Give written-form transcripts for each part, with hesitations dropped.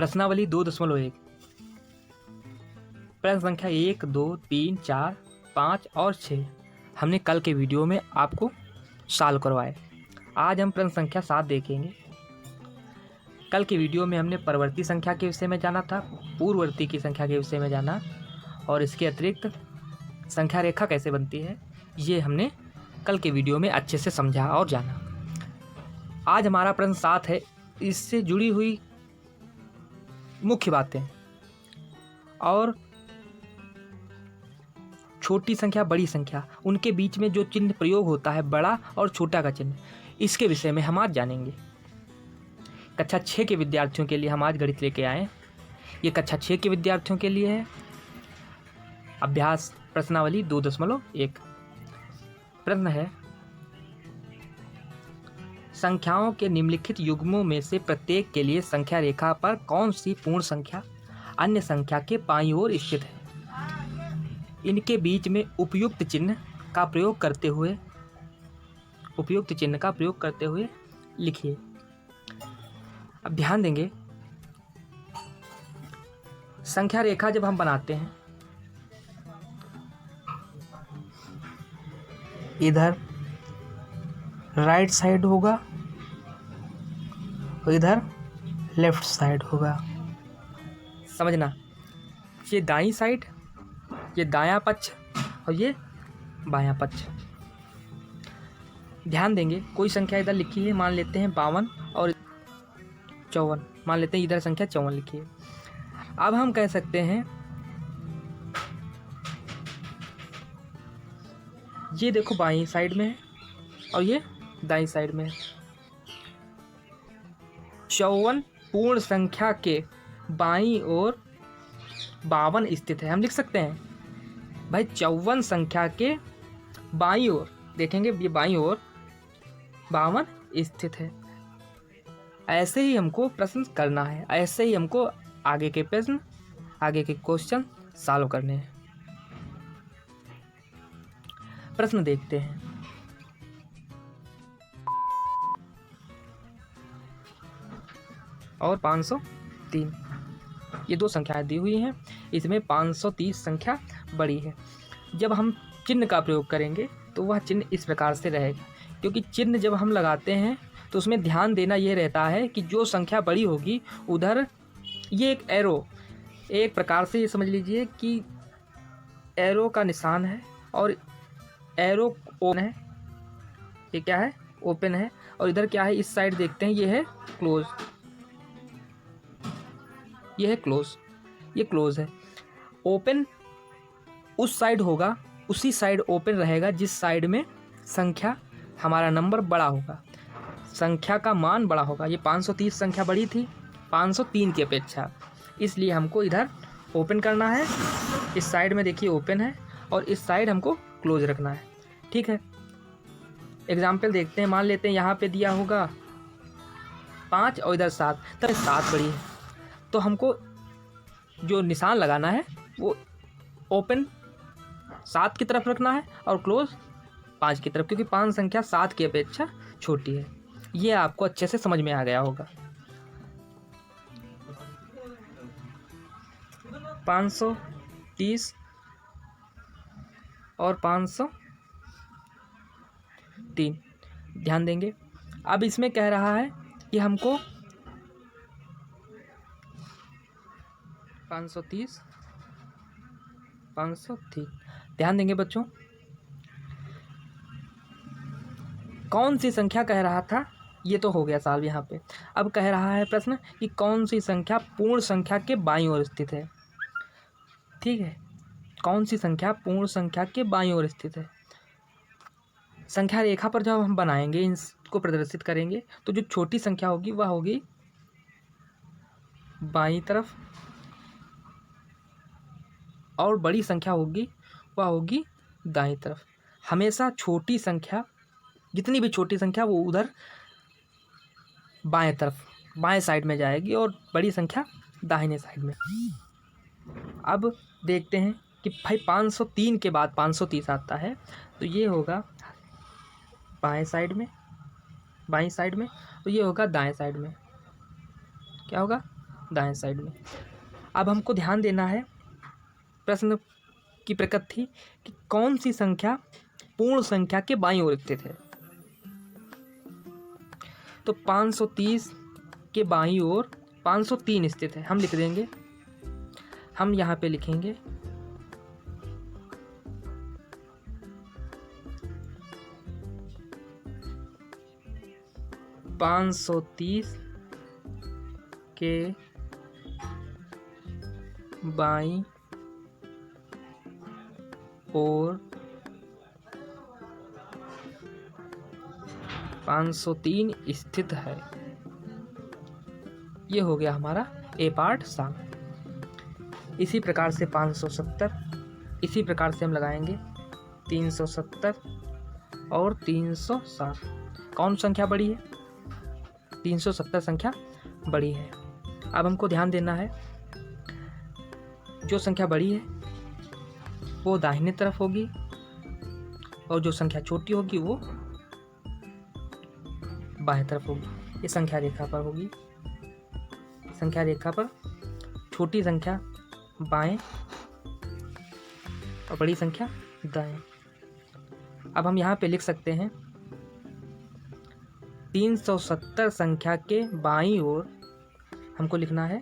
प्रश्नावली 2.1 प्रश्न संख्या 1, 2, 3, 4, 5 और 6 हमने कल के वीडियो में आपको सॉल्व करवाए। आज हम प्रश्न संख्या 7 देखेंगे। कल के वीडियो में हमने परवर्ती संख्या के विषय में जाना था, पूर्ववर्ती की संख्या के विषय में जाना, और इसके अतिरिक्त संख्या रेखा कैसे बनती है ये हमने कल के वीडियो में अच्छे से समझा और जाना। आज हमारा प्रश्न 7 है। इससे जुड़ी हुई मुख्य बातें और छोटी संख्या बड़ी संख्या उनके बीच में जो चिन्ह प्रयोग होता है, बड़ा और छोटा का चिन्ह, इसके विषय में हम आज जानेंगे। कक्षा 6 के विद्यार्थियों के लिए हम आज गणित लेके आए। ये कक्षा 6 के विद्यार्थियों के लिए है। अभ्यास प्रश्नावली 2.1 प्रश्न है, संख्याओं के निम्नलिखित युग्मों में से प्रत्येक के लिए संख्या रेखा पर कौन सी पूर्ण संख्या अन्य संख्या के बाईं ओर स्थित है? इनके बीच में उपयुक्त चिन्ह का प्रयोग करते हुए लिखिए। अब ध्यान देंगे, संख्या रेखा जब हम बनाते हैं, इधर राइट साइड होगा और इधर लेफ्ट साइड होगा। समझना, ये दाईं साइड, ये दायां पक्ष और ये बायां पक्ष। ध्यान देंगे, कोई संख्या इधर लिखी है, मान लेते हैं 52 और 54, मान लेते हैं इधर संख्या 54 लिखी है। अब हम कह सकते हैं ये देखो बाईं साइड में है और ये दाईं साइड में है। 54 पूर्ण संख्या के बाईं ओर 52 स्थित है। हम लिख सकते हैं भाई 54 संख्या के बाईं ओर, देखेंगे ये बाईं ओर 52 स्थित है। ऐसे ही हमको प्रश्न करना है, ऐसे ही हमको आगे के प्रश्न, आगे के क्वेश्चन सॉल्व करने हैं। प्रश्न देखते हैं। और 503 ये दो संख्याएं दी हुई हैं। इसमें 530 संख्या बड़ी है। जब हम चिन्ह का प्रयोग करेंगे तो वह चिन्ह इस प्रकार से रहेगा, क्योंकि चिन्ह जब हम लगाते हैं तो उसमें ध्यान देना ये रहता है कि जो संख्या बड़ी होगी उधर ये एक एरो, एक प्रकार से ये समझ लीजिए कि एरो का निशान है और एरो ओपन है। ये क्या है? ओपन है। और इधर क्या है? इस साइड देखते हैं, ये है क्लोज, ये है क्लोज, ये क्लोज है। ओपन उस साइड होगा, उसी साइड ओपन रहेगा जिस साइड में संख्या, हमारा नंबर बड़ा होगा, संख्या का मान बड़ा होगा। ये 530 संख्या बड़ी थी 503 की अपेक्षा, इसलिए हमको इधर ओपन करना है। इस साइड में देखिए ओपन है और इस साइड हमको क्लोज रखना है। ठीक है, एग्जाम्पल देखते हैं। मान लेते हैं यहाँ पे दिया होगा 5 और इधर 7, तब 7 बड़ी है, तो हमको जो निशान लगाना है वो ओपन 7 की तरफ रखना है और क्लोज 5 की तरफ, क्योंकि 5 संख्या 7 की अपेक्षा छोटी है। ये आपको अच्छे से समझ में आ गया होगा। 530 और 503 ध्यान देंगे। अब इसमें कह रहा है कि हमको 530 503 ध्यान देंगे बच्चों। कौन सी संख्या कह रहा था? ये तो हो गया सॉल्व यहाँ पे। अब कह रहा है प्रश्न कि कौन सी संख्या पूर्ण संख्या के बाईं ओर स्थित है। ठीक है, कौन सी संख्या पूर्ण संख्या के बाईं ओर स्थित है? संख्या रेखा पर जब हम बनाएंगे, इसको प्रदर्शित करेंगे, तो जो छोटी संख्या होगी वह होगी बाईं तरफ और बड़ी संख्या होगी वह होगी दाईं तरफ। हमेशा छोटी संख्या, जितनी भी छोटी संख्या, वो उधर बाएं तरफ, बाएं साइड में जाएगी और बड़ी संख्या दाहिने साइड में। अब देखते हैं कि भाई 503 के बाद 530 आता है, तो ये होगा बाएं साइड में, तो ये होगा दाएं साइड में। क्या होगा? दाएं साइड में। अब हमको ध्यान देना है, प्रश्न की प्रकृति थी कि कौन सी संख्या पूर्ण संख्या के बाईं ओर स्थित है। तो 530 के बाईं ओर 503 स्थित है। हम लिख देंगे, हम यहाँ पे लिखेंगे 530 के बाईं ओर 503 स्थित है। ये हो गया हमारा ए पार्ट सॉल्व। इसी प्रकार से 570, इसी प्रकार से हम लगाएंगे 370 और 360। कौन संख्या बड़ी है? 370 संख्या बड़ी है। अब हमको ध्यान देना है, जो संख्या बड़ी है वो दाहिने तरफ होगी और जो संख्या छोटी होगी वो बाएं तरफ होगी। ये संख्या रेखा पर होगी। संख्या रेखा पर छोटी संख्या बाएं और बड़ी संख्या दाएं। अब हम यहाँ पे लिख सकते हैं 370 संख्या के बाईं ओर हमको लिखना है,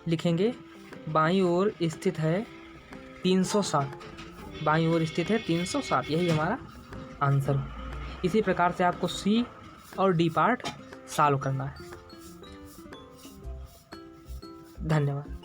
लिखेंगे बाईं ओर स्थित है 360। बाईं ओर स्थित है 360, यही हमारा आंसर हो। इसी प्रकार से आपको सी और डी पार्ट सॉल्व करना है। धन्यवाद।